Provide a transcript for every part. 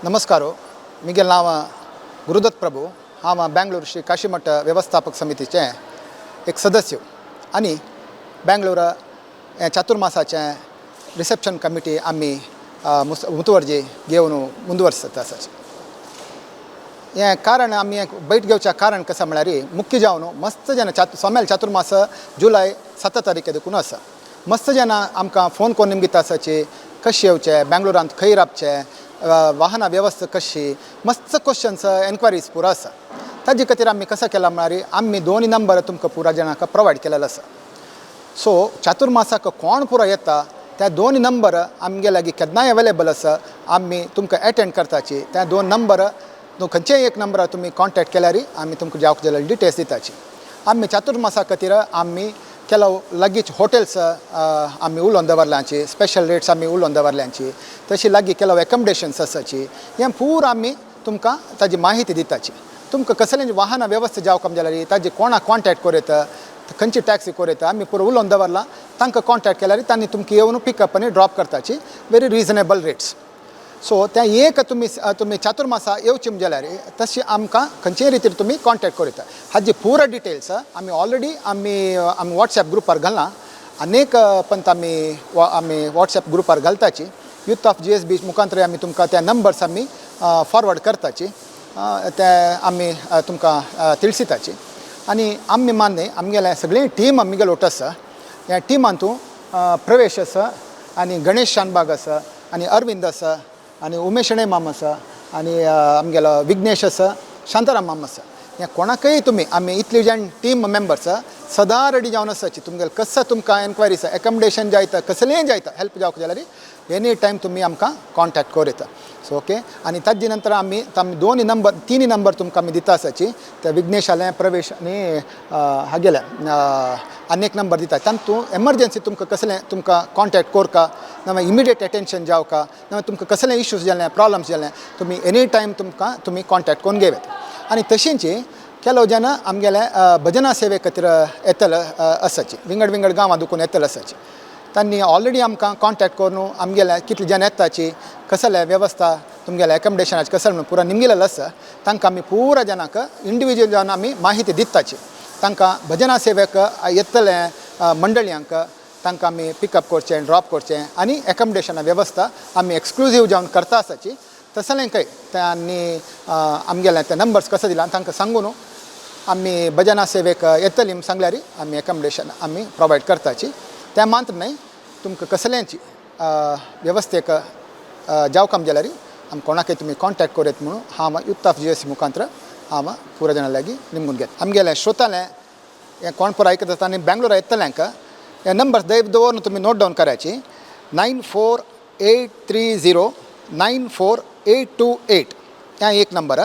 नमस्कारो मिगेल नाव गुरुदत्त प्रभू हांव बेंगळूर श्री काशीमठ व्यवस्थापक समितीचे एक सदस्य आणि बेंगळूर चातुर्मासाचे रिसेप्शन कमिटी आम्ही मुतुवर्जी घेवन मुंदवरसता आसात. हे कारण आम्ही बैठ घेवचे कारण कसं म्हळ्यार मुख्य जावन मस्त जन सोमेल चातुर्मास जुलय 7 तारीख देखून आसा. मस्त जना आमकां फोन करून निमगिता आसाचे कशें येवचे बेंगळुरांत खंय रावचे वाहन व्यवस्था कशी मस्त क्वेश्चन्स एन्क्वायरीज पुरो आसा. ताजे खातीर आमी कसं केला म्हळ्यार आमी 2 नंबर तुमकां पुरा जणांक प्रोवायड केलेलो आसा. सो चातुर्मासाक कोण पुरो येता त्या 2 नंबर आमगे लागीं केन्नाय अवेलेबल आसा. आमी तुमकां अटेंड करताची त्या 2 नंबर खंयचेय एक नंबर तुमी कॉन्टॅक्ट केल्यार आमी तुमकां जावक जाल्यार डिटेल्स दिताची. आमी चातुर्मासा खातीर आमी ಕೆಲವು लगीच होटेल्स आमी उलोवन दवरल्यांची स्पेशल रेट्स आमी उलोवन दवरल्यांची तशी लागीं ಕೆಲವು अकोमोडेशन्स आसाची हें पूर आमी तुमकां ताजी माहिती दिताची. तुमकां कसलें वाहन वेवस्था जावक जाल्यार ताजी कोणाक कॉन्टॅक्ट करूं खंयची टॅक्सी करूं आमी पुरो उलोवन दवरलां. तांकां कॉन्टॅक्ट केल्यार तांणी तुमकां येवन पिकअप आनी ड्रॉप करताची व्हेरी रिजनेबल रेट्स. सो त्या एक तुमी चातुर्मासा येवची जाल्यार तशी आमकां खंयचेय रितीर तुमी कॉन्टॅक्ट करूं. हाजी पुरो डिटेल्स आमी ऑलरेडी आमी वॉट्सॅप ग्रुपार घालना. अनेक पंत आमी वॉट्सॅप ग्रुपार घालताची. यूथ ऑफ GSB मुखांतर आमी तुमकां त्या नंबर्स आमी फॉरवर्ड करताची ते आमी तुमकां तिळसिताची. आनी आमी मान्य आमगेले सगळी टीम आमगेलो ओट आसा. ह्या टिमांतू प्रवेश आसा आनी गणेश शानबाग आसा आनी अरविंद आसा आनी उमेशणे माम आसा आनी आमगेलो विघ्नेश आसा शांताराम माम आसा. हे कोणाकय तुमी आमी इतली जाण टीम मेंबर्स सदां रेडी जावन आसाची. तुमगेलो कसं तुमकां एन्क्वायरीज एकोमोडेशन जायता कसलेंय जायता हेल्प जावक जाल्यार एनी टायम तुमी आमकां कॉन्टॅक्ट करूं येता. So okay. आनी ताजे नंतर आमी 3 नंबर तुमकां आमी दिता आसाची ते विघ्नेश जालें प्रवेश आनी हागेले अनेक नंबर दिता. तातूंत एमर्जन्सी तुमकां कसलें तुमकां कॉन्टॅक्ट कोरका ना इमिडिएट अटेन्शन जावका ना तुमकां कसलें इश्यूज जालें प्रॉब्लम्स जालें तुमी एनी टायम तुमी कॉन्टॅक्ट करून घेवेत. आनी तशींच ಕೆಲವು ಜನ आमगेले भजना सेवे खातीर येतले आसाची विंगड गांवां दुखून येतले आसाची. तांणी ऑलरेडी आमकां कॉन्टॅक्ट करून आमगेले कितले जन येताची कसले वेवस्था तुमगेले एकोमोडेशनाची कसले म्हणून पुरो निमगेलेलो आसा. तांकां आमी पुरा जनांक इंडिविज्युअल जावन आमी माहिती दिताची. तांकां भजना सेवेक येतले मंडळयांक तांकां आमी पिकअप करचें ड्रॉप करचें आनी एकोमोडेशना वेवस्था आमी एक्सक्लुजीव जावन करता आसाची. तसलें खंय त्यांनी आमगेले ते नंबर्स कसो दिला तांकां सांगून आमी भजना सेवेक येतली सांगल्यार आमी एकोमोडेशन आमी प्रोवायड करताची. त्या मात्र न्हय तुमकां कसलेंच वेवस्थेक जावकाम जाल्यार आमी कोणाकय तुमी कॉन्टॅक्ट करूं म्हणून हांव यूथ ऑफ GSB मुखांतर हांव पुरो जाणां लागीं निमगून घेता. आमगेले श्रोताले हें कोण पुरो आयकता आनी बेंगळूर येतल्यांक हे नंबर्स दवरून तुमी नोट डावन कराची 9483094828 ह्या एक नंबर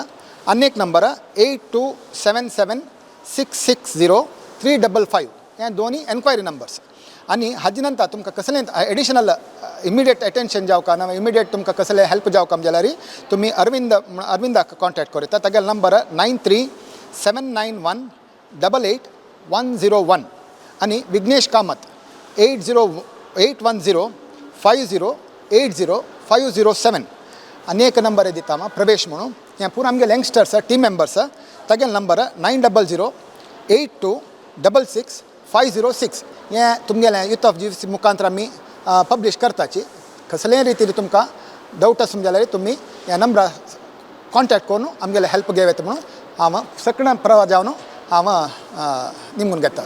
आनी एक नंबर 8277660355 हे दोनी एन्क्वायरी नंबर्स. आनी हाजे नंतर तुमकां कसलें एडिशनल इमिडिएट अटेन्शन जावका ना इमिडिएट तुमकां कसलें हेल्प जावकाम जाल्यार तुमी अरविंदाक कॉन्टॅक्ट करूं येता. तागेलो नंबर 9379188101 आनी विघ्नेश कामत 808105080507 अनेक नंबर दिता प्रवेश म्हणून हे पूरा आमगे यंगस्टर्स टीम मेंबर्स तागेलो नंबर 9008266506 हे तुमगेले यूथ ऑफ GSB मुखांतर आमी पब्लीश करताची. कसलेय रितीन तुमकां डावट आसूं जाल्यार तुमी ह्या नंबरार कॉन्टॅक्ट करून आमगेले हेल्प घेवेत म्हणून हांव सगळ्यां प्रवा जावन हांव निमून घेता.